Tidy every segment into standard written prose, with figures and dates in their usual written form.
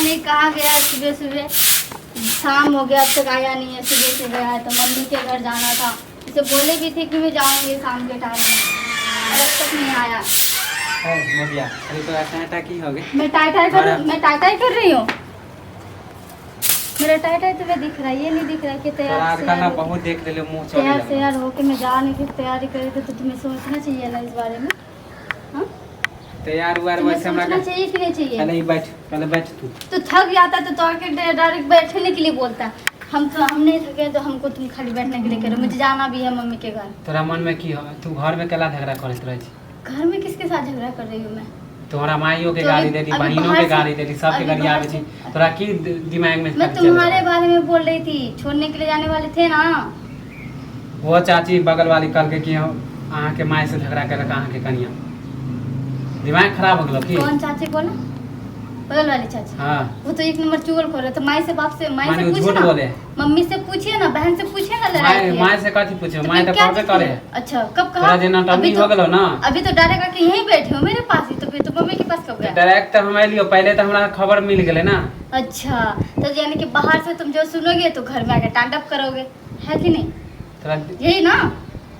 नहीं कहाँ गया सुबह सुबह, शाम हो गया अब तक आया नहीं है। सुबह से गया है तो मम्मी के घर जाना था, इसे बोले भी थे कि मैं जाऊँगी शाम के टाइम में, और अब तक नहीं आया। हो गया। अरे तो ऐसा की हो गया? मैं टाई कर रही हूँ। मेरा टाई तुम्हें दिख रहा है, ये नहीं दिख रहा कि तैयार बहुत देख ले मुंह तैयार होके मैं जाने की तैयारी करी थी, तो तुम्हें सोचना चाहिए ना इस बारे में। हाँ तैयार हुआ वैसे सोचना चाहिए कि नहीं चाहिए? पहले बैठ तू थक जाता तो आके डायरेक्ट बैठने के लिए बोलता। हम नहीं थके तो हमको तुम खाली बैठने के लिए करो, मुझे जाना भी है मम्मी के घर। तोरा मन में की हो? तू घर में केला झगड़ा करत रही? घर में किसके साथ झगड़ा कर रही हूँ मैं? तोहरा माइयों के गाली देती, बहनों के गाली देती, सबके गाली आवे छी। तोरा की दिमाग में? मैं तुम्हारे बारे में बोल रही थी, छोड़ने के लिए जाने वाले थे ना। वो चाची बगल वाली कल के कि अहाँ के माई से झगड़ा कर अहाँ के कनिया, दिमाग खराब हो गलो की? कौन चाची बोला? बगल वाली चाची? हाँ। वो तो एक नंबर चुगल कर रहे। तो माई से बाप से पूछिए ना, बोले। मम्मी से पूछिए ना, बहन से पूछिए ना। लड़ाई माई से कथी पूछे? माई तो कहबे करे। अच्छा कब कहा? अभी हो गलो ना। अभी तो डायरेक्ट आके यहीं बैठे हो मेरे पास ही, तो फिर तो मम्मी के पास कब गया? डायरेक्ट तो हम आइलियो, पहले तो हमरा खबर मिल गेले ना। अच्छा तो यानी कि बाहर से तुम जो सुनोगे तो घर में आके तांडव करोगे, है कि नहीं? यही ना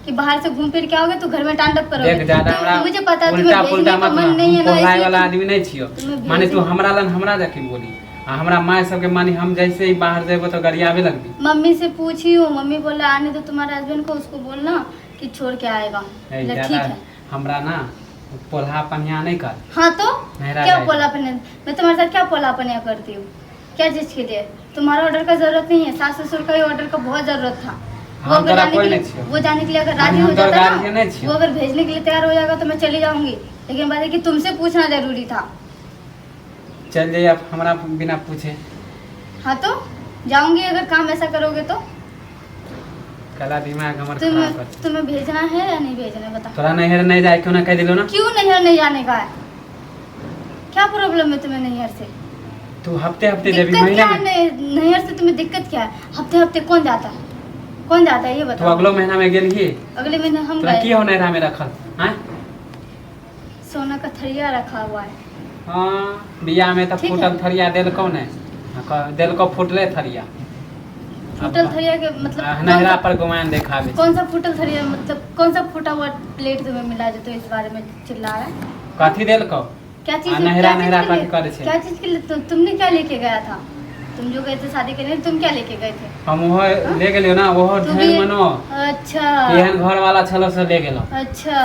कि बाहर से घूम फिर के आओगे तो घर में तांडव करोगे। देख ज्यादा हमरा मुझे पता है उल्टा पुल्टा मत मन नहीं है ना, पढ़ाई वाला आदमी नहीं छियो। माने तू हमरा लन हमरा जाके बोली, हमरा माय सबके मानी हम जैसे ही बाहर जेबो तो गरियावे लगबी। मम्मी से पूछी हूँ, मम्मी बोला आने तो तुम्हारे हस्बैंड को, उसको बोलना कि छोड़ के आएगा। ठीक है हमरा ना पोल्हा पनिया नहीं कर। हाँ तो क्या पोला पनिया? मैं तुम्हारे साथ क्या पोला पनिया करती हूँ? क्या चीज के लिए? तुम्हारा ऑर्डर का जरूरत नहीं है, सास ससुर का ही ऑर्डर का बहुत जरूरत था। वो जाने के लिए अगर राजी हो जाता ना, वो अगर भेजने के लिए तैयार हो जाएगा तो मैं चली जाऊंगी, लेकिन बात है कि तुमसे पूछना जरूरी था। चल जाइए आप हमारा बिना पूछे। हाँ तो जाऊंगी अगर काम ऐसा करोगे तो। कला दिमाग हमारा खराब कर। तुम्हें भेजना है या नहीं भेजना है बता। थोड़ा नैहर नहीं जाए क्यों ना कह दिलो ना? क्यों नैहर नहीं जाने का है? क्या प्रॉब्लम है तुम्हें नैहर से? तू हफ्ते जब नैहर से तुम्हें दिक्कत क्या है? हफ्ते कौन जाता है? कौन जाता है ये बताओ? तो अगले महीना में गेल ही। अगले महीने हम गए। की हो नैहरा में रखल? हैं? सोना का थरिया रखा हुआ है। हाँ बिया में तो फूटल थरिया देल कौन है? देल को फूटले थरिया। फूटल थरिया के मतलब नहरा पर गुमान देखा भी। कौन सा फूटल थरिया मतलब कौन सा फूटा हुआ प्लेट तुम्हें मिला जो तो इस बारे में चिल्ला रहा है? कथी देल को? क्या चीज? नहरा कथी करे छे? क्या चीज के लिए तुमने क्या लेके गया था? तुम जो गए थे शादी करने, तुम क्या लेके गए थे? हम वो ले गेलियो ना, वो ढेर मनो। अच्छा एहन घर वाला छलो से ले गेलो। अच्छा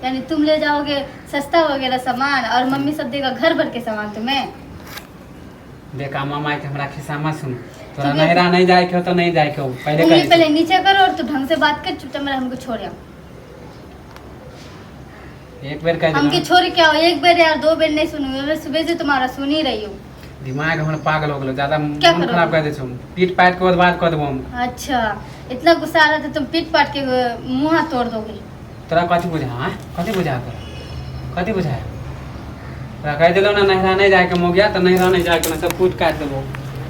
यानी तुम ले जाओगे सस्ता वगैरह सामान और मम्मी सब देगा घर भर के सामान तुम्हें। देखा मामा के हमरा खिस्सा मत सुन। तोरा नहरा नहीं जाए के हो तो नहीं जाए के हो। पहले नीचे करो और तू ढंग से बात कर, चुपचाप मेरा हमको छोड़। एक बार कह हमके छोड़ के आओ, एक बार यार दो बार नहीं सुनूंगी, मैं सुबह से तुम्हारा सुन ही रही हूँ। दिमाग हमरा पागल हो गेलो, ज्यादा मन खराब कर दे छो। पीट पाट के बात कर देबो हम। अच्छा इतना गुस्सा आ रहा था, तुम पीट पाट के मुंह हाथ तोड़ दोगे। तोरा कथी बुझा? हां कथी बुझा? कथी बुझा? तोरा कह देलो ना नहरा नहीं जाए के हो गया तो नहरा नहीं जाए के ना सब कूट काट देबो।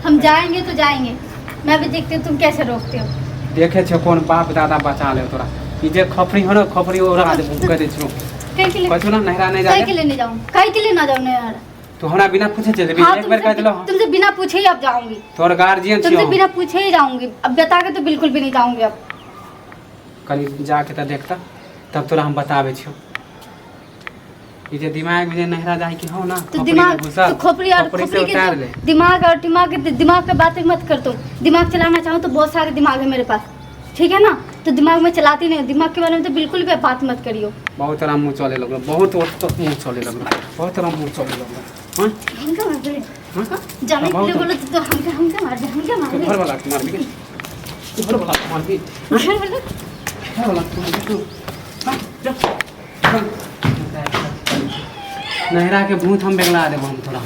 हम जाएंगे तो जाएंगे, मैं भी देखती हूँ तुम कैसे रोकते हो। देखे छो कौन बाप दादा बचा ले तोरा। ई जे खपरी हो ना, खपरी ओरा दे मुंह कर दे छो। कथू ना नहरा नहीं जाए के लिए नहीं जाऊं? काहे के लिए ना जाऊं नहरा? तो हमरा बिना पूछे चले भी। एक बार कह दिलो तुमसे बिना पूछे ही अब जाऊंगी। तोर गार्जियन छियो, तुमसे बिना पूछे ही जाऊंगी। अब बता के तो बिल्कुल भी नहीं जाऊंगी। अब कल जाके त देखता तब तोरा हम बतावे छियो। ई जे दिमाग में नहरा जाए कि हो ना तो दिमाग तो खोपड़ी और खोपड़ी के दिमाग और दिमाग पे बातें मत कर। तुम दिमाग चलाना चाहो तो बहुत सारे दिमाग है मेरे पास, ठीक है ना? तो दिमाग में चलाती नहीं, दिमाग के बारे में तो बिल्कुल भी बात मत करियो। बहुत तरह मुंह चले लगलो, बहुत मुंह चले लगलो, बहुत तरह मुंह चले लगलो। हां हमका मार दे। हां जाने के लिए बोलो तो हमका मार दे, हमका मार दे। घर वाला मार भी, घर वाला मार भी, घर वाला तू हां जा नहरा के भूत हम बेगला देबो हम तोरा।